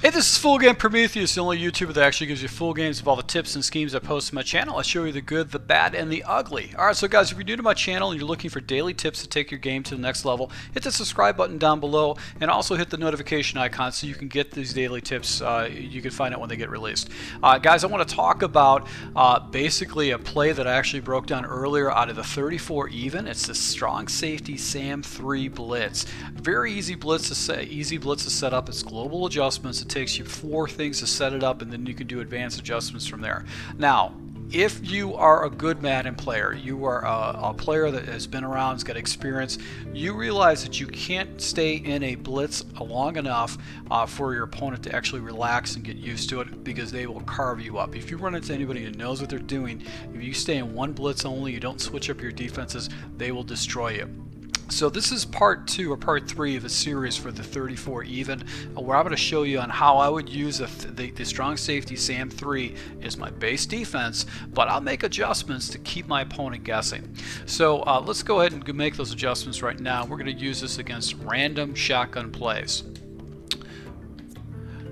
Hey, this is Full Game Prometheus, the only YouTuber that actually gives you full games of all the tips and schemes I post to my channel. I show you the good, the bad, and the ugly. Alright, so guys, if you're new to my channel and you're looking for daily tips to take your game to the next level, hit the subscribe button down below and also hit the notification icon so you can get these daily tips. You can find out when they get released. Guys, I want to talk about basically a play that I actually broke down earlier out of the 34 even. It's the strong safety Sam 3 blitz. Very easy blitz to set up. It's global adjustments. It takes you 4 things to set it up, and then you can do advanced adjustments from there. Now, if you are a good Madden player, you are a player that has been around, has got experience, you realize that you can't stay in a blitz long enough for your opponent to actually relax and get used to it, because they will carve you up. If you run into anybody who knows what they're doing, if you stay in one blitz only, you don't switch up your defenses, they will destroy you. So this is part 2 or part 3 of a series for the 34 even, where I'm going to show you on how I would use the strong safety Sam 3 as my base defense, but I'll make adjustments to keep my opponent guessing. So let's go ahead and make those adjustments right now. We're going to use this against random shotgun plays.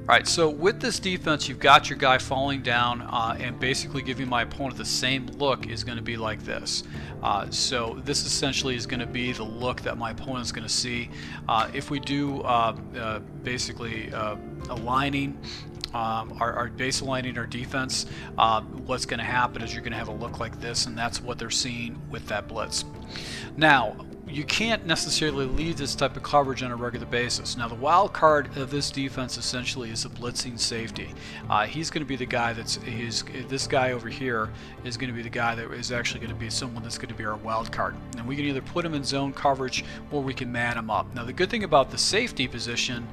Alright, so with this defense, you've got your guy falling down and basically giving my opponent the same look is going to be like this. So this essentially is going to be the look that my opponent's going to see. If we do basically aligning, our base aligning our defense, what's going to happen is you're going to have a look like this, and that's what they're seeing with that blitz. Now, you can't necessarily leave this type of coverage on a regular basis. Now, the wild card of this defense essentially is a blitzing safety. He's going to be the guy this guy over here is going to be the guy that is actually going to be someone that's going to be our wild card. And we can either put him in zone coverage or we can man him up. Now, the good thing about the safety position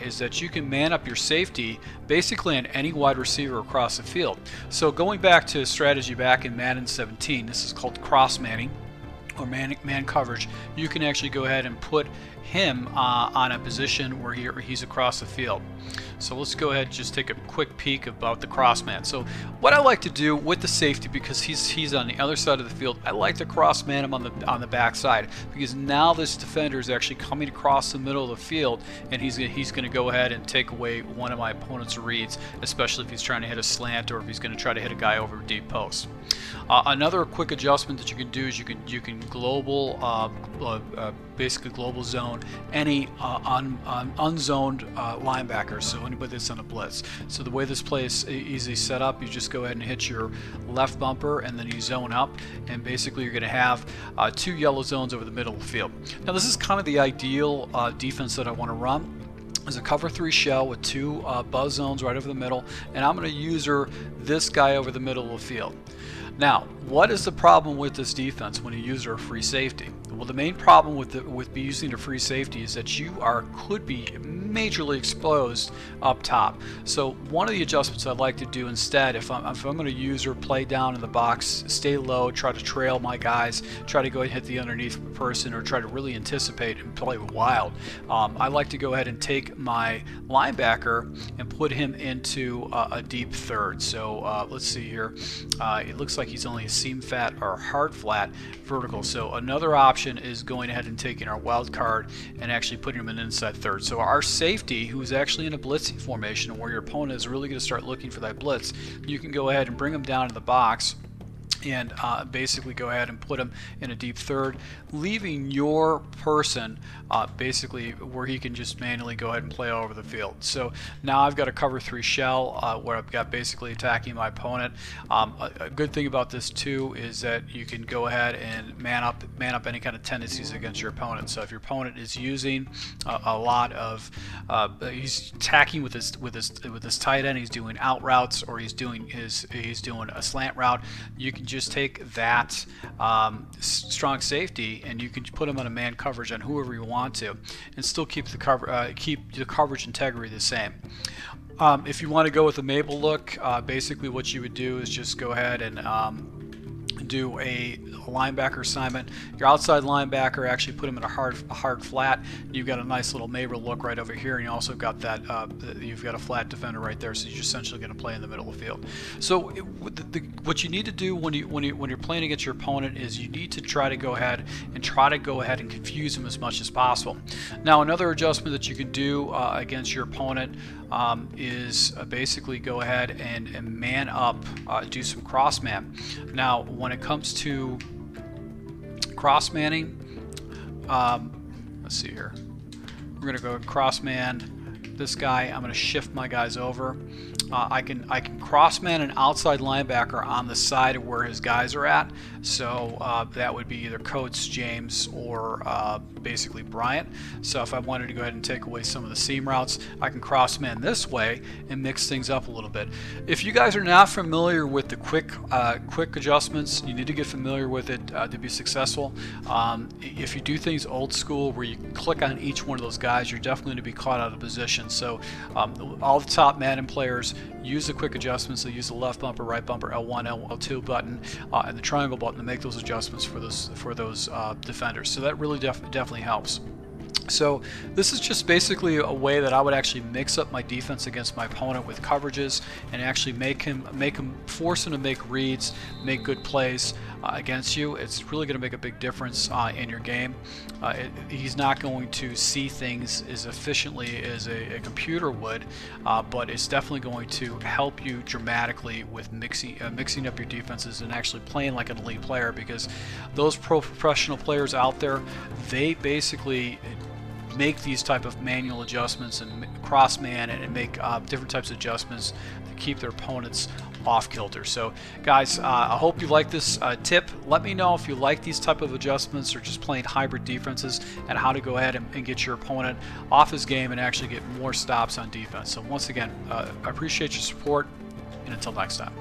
is that you can man up your safety basically on any wide receiver across the field. So going back to a strategy back in Madden 17, this is called cross manning, or man coverage. You can actually go ahead and put him on a position where he's across the field. So let's go ahead and just take a quick peek about the cross man. So what I like to do with the safety, because he's on the other side of the field, I like to cross man him on the back side, because now this defender is actually coming across the middle of the field, and he's going to go ahead and take away one of my opponent's reads, especially if he's trying to hit a slant or if he's going to try to hit a guy over a deep post. Another quick adjustment that you can do is you can global basically global zone any unzoned linebackers, so anybody that's on a blitz. So the way this play is easily set up, you just go ahead and hit your left bumper and then you zone up, and basically you're going to have 2 yellow zones over the middle of the field. Now, this is kind of the ideal defense that I want to run. Is a cover 3 shell with 2 buzz zones right over the middle, and I'm going to user this guy over the middle of the field. Now, what is the problem with this defense when you use a free safety? Well, the main problem with using a free safety is that you could be majorly exposed up top. So one of the adjustments I'd like to do instead, if I'm going to use or play down in the box, stay low, try to trail my guys, try to go and hit the underneath person, or try to really anticipate and play wild, I like to go ahead and take my linebacker and put him into a deep third. So let's see here. It looks like he's only a seam flat or hard flat vertical. So another option is going ahead and taking our wild card and actually putting him in inside third. So our safety, who is actually in a blitzing formation where your opponent is really going to start looking for that blitz, you can go ahead and bring him down to the box and basically go ahead and put him in a deep third, leaving your person basically where he can just manually go ahead and play all over the field. So now I've got a cover 3 shell where I've got basically attacking my opponent. A good thing about this too is that you can go ahead and man up any kind of tendencies against your opponent. So if your opponent is using a lot of he's attacking with his tight end, he's doing out routes, or he's doing a slant route, you can just take that strong safety and you can put him on a man coverage on whoever you want to, and still keep the coverage integrity the same. If you want to go with a Mabel look, basically what you would do is just go ahead and do a linebacker assignment. Your outside linebacker, actually put him in a hard flat. You've got a nice little Mabel look right over here, and you also got that you've got a flat defender right there, so you're essentially going to play in the middle of the field. So what you need to do when you're playing against your opponent is you need to try to go ahead and confuse him as much as possible. Now, another adjustment that you can do against your opponent is basically go ahead and man up, do some cross man. Now when it comes to cross manning, let's see here, we're gonna go cross man this guy. I'm gonna shift my guys over. I can cross man an outside linebacker on the side of where his guys are at, so that would be either Coates, James, or basically Bryant. So if I wanted to go ahead and take away some of the seam routes, I can cross man this way and mix things up a little bit. If you guys are not familiar with the quick adjustments, you need to get familiar with it to be successful. If you do things old school where you click on each one of those guys, you're definitely going to be caught out of position. So all the top Madden players use the quick adjustments. They use the left bumper, right bumper, L1, L2 button, and the triangle button to make those adjustments for those defenders. So that really definitely helps. So this is just basically a way that I would actually mix up my defense against my opponent with coverages and actually force him to make reads, make good plays against you. It's really going to make a big difference in your game. He's not going to see things as efficiently as a computer would, but it's definitely going to help you dramatically with mixing up your defenses and actually playing like an elite player, because those professional players out there, they basically make these type of manual adjustments and cross man and make different types of adjustments to keep their opponents off kilter. So guys, I hope you like this tip. Let me know if you like these type of adjustments or just playing hybrid defenses, and how to go ahead and get your opponent off his game and actually get more stops on defense. So once again, I appreciate your support, and until next time.